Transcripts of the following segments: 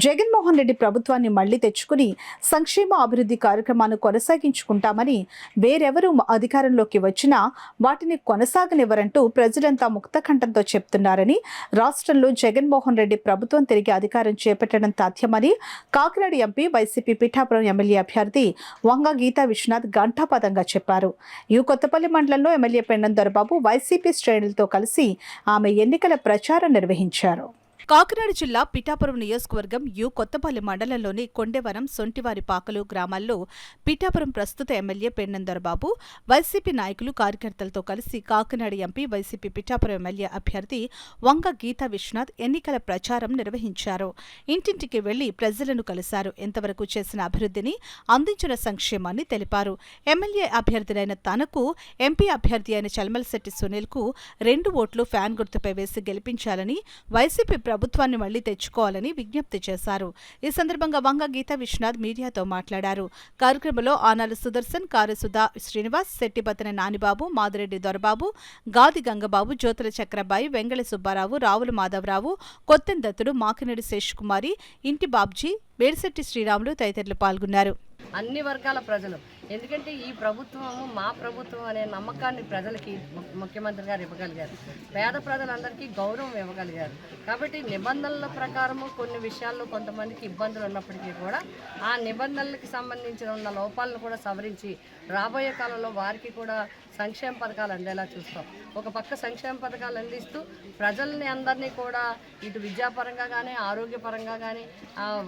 జగన్మోహన్ రెడ్డి ప్రభుత్వాన్ని మళ్లీ తెచ్చుకుని సంక్షేమ అభివృద్ధి కార్యక్రమాన్ని కొనసాగించుకుంటామని, వేరెవరూ అధికారంలోకి వచ్చినా వాటిని కొనసాగనివ్వరంటూ ప్రజలంతా ముక్తకంఠంతో చెప్తున్నారని, రాష్ట్రంలో జగన్మోహన్ రెడ్డి ప్రభుత్వం తిరిగి అధికారం చేపట్టడం తథ్యమని కాకినాడ ఎంపీ వైసీపీ పిఠాపురం ఎమ్మెల్యే అభ్యర్థి వంగ గీతా విశ్వనాథ్ ఘంటాపథంగా చెప్పారు. యు కొత్తపల్లి మండలంలో ఎమ్మెల్యే పెండం దొరబాబు వైసీపీ శ్రేణులతో కలిసి ఆమె ఎన్నికల ప్రచారం నిర్వహించారు. కాకినాడ జిల్లా పిఠాపురం నియోజకవర్గం యు కొత్తపల్లి మండలంలోని కొండెవరం, సొంటివారిపాకలు గ్రామాల్లో పిఠాపురం ప్రస్తుత ఎమ్మెల్యే పెండం దొరబాబు వైసీపీ నాయకులు, కార్యకర్తలతో కలిసి కాకినాడ ఎంపీ వైసీపీ పిఠాపురం ఎమ్మెల్యే అభ్యర్థి వంగ గీతా విశ్వనాథ్ ఎన్నికల ప్రచారం నిర్వహించారు. ఇంటింటికి వెళ్లి ప్రజలను కలిశారు. ఎంతవరకు చేసిన అభివృద్ధిని, అందించిన సంక్షేమాన్ని తెలిపారు. ఎమ్మెల్యే అభ్యర్థులైన తనకు, ఎంపీ అభ్యర్థి అయిన చల్మలశెట్టి సునీల్కు 2 ఓట్లు ఫ్యాన్ గుర్తుపై వేసి గెలిపించాలని, వైసీపీ ప్రభుత్వాన్ని మళ్లీ తెచ్చుకోవాలని విజ్ఞప్తి చేశారు. ఈ సందర్భంగా వంగ గీతా విశ్వనాథ్ మీడియాతో మాట్లాడారు. కార్యక్రమంలో ఆనాల సుదర్శన్, కారసుధా శ్రీనివాస్, శెట్టిబత్తన నానిబాబు, మాదిరెడ్డి దొరబాబు, గాది గంగబాబు, జ్యోతుల చక్రబాయి, వెంగళ సుబ్బారావు, రావుల మాధవరావు, కొత్తెందత్తుడు, మాకినేడి శేష్కుమారి, ఇంటి బాబ్జీ, వేడిశెట్టి శ్రీరాములు తదితరులు పాల్గొన్నారు. అన్ని వర్గాల ప్రజలు, ఎందుకంటే ఈ ప్రభుత్వము మా ప్రభుత్వం అనే నమ్మకాన్ని ప్రజలకి ముఖ్యమంత్రి గారు ఇవ్వగలిగారు. పేద ప్రజలందరికీ గౌరవం ఇవ్వగలిగారు. కాబట్టి నిబంధనల ప్రకారము కొన్ని విషయాల్లో కొంతమందికి ఇబ్బందులు ఉన్నప్పటికీ కూడా ఆ నిబంధనలకు సంబంధించిన ఉన్న లోపాలను కూడా సవరించి రాబోయే కాలంలో వారికి కూడా సంక్షేమ పథకాలు అందేలా చూస్తాం. ఒక పక్క సంక్షేమ పథకాలు అందిస్తూ ప్రజల్ని అందరినీ కూడా ఇటు విద్యాపరంగా కానీ, ఆరోగ్యపరంగా కానీ,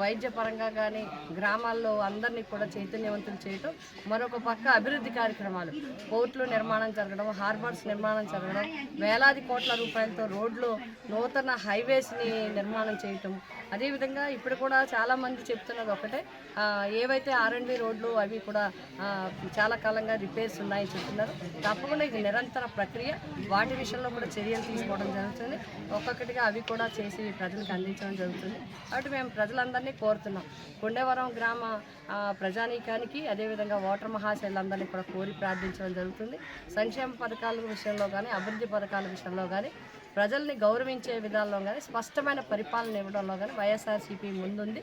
వైద్యపరంగా కానీ గ్రామాల్లో అందరినీ కూడా చైతన్యవంతులు చేయటం, మరొక పక్క అభివృద్ధి కార్యక్రమాలు, పోర్టులు నిర్మాణం జరగడం, హార్బర్స్ నిర్మాణం జరగడం, వేలాది కోట్ల రూపాయలతో రోడ్లు, నూతన హైవేస్ని నిర్మాణం చేయటం. అదేవిధంగా ఇప్పుడు కూడా చాలామంది చెప్తున్నది ఒకటే, ఏవైతే R&B రోడ్లు అవి కూడా చాలా కాలంగా రిపేర్స్ ఉన్నాయని చెప్తున్నారు. తప్పకుండా ఇది నిరంతర ప్రక్రియ. వాటి విషయంలో కూడా చర్యలు తీసుకోవడం జరుగుతుంది. ఒక్కొక్కటిగా అవి కూడా చేసి ప్రజలకు అందించడం జరుగుతుంది. కాబట్టి మేము ప్రజలందరినీ కోరుతున్నాం, కొండేవరం గ్రామ ప్రజానీకానికి, అదేవిధంగా ఓటర్ మహాశైలందరినీ కూడా కోరి ప్రార్థించడం జరుగుతుంది. సంక్షేమ పథకాల విషయంలో కానీ, అభివృద్ధి పథకాల విషయంలో కానీ, ప్రజల్ని గౌరవించే విధానంలో కానీ, స్పష్టమైన పరిపాలన ఇవ్వడంలో కానీ వైఎస్ఆర్సీపీ ముందుంది.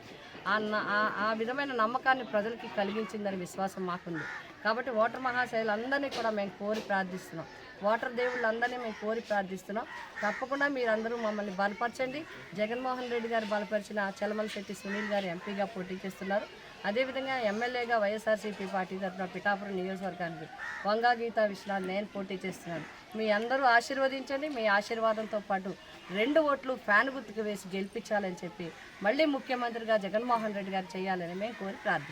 ఆ విధమైన నమ్మకాన్ని ప్రజలకి కలిగించిందని విశ్వాసం మాకుంది. కాబట్టి ఓటర్ మహాశైలందరినీ కూడా మేము కోరి ప్రార్థిస్తున్నాం. ఓటర్ దేవుళ్ళందరినీ మేము కోరి ప్రార్థిస్తున్నాం. తప్పకుండా మీరందరూ మమ్మల్ని బలపరచండి. జగన్మోహన్ రెడ్డి గారు బలపరిచిన చల్మలశెట్టి సునీల్ గారు ఎంపీగా పోటీ చేస్తున్నారు. అదేవిధంగా ఎమ్మెల్యేగా వైఎస్ఆర్సీపీ పార్టీ తరఫున పిఠాపురం నియోజకవర్గానికి వంగ గీతా విశ్వనాథ్ నేను పోటీ చేస్తున్నాను. మీ అందరూ ఆశీర్వదించండి. మీ ఆశీర్వాదంతో పాటు 2 ఓట్లు ఫ్యాన్ గుర్తుకు వేసి గెలిపించాలని చెప్పి మళ్ళీ ముఖ్యమంత్రిగా జగన్మోహన్ రెడ్డి గారు చేయాలని మేము కోరి ప్రార్థిస్తున్నాం.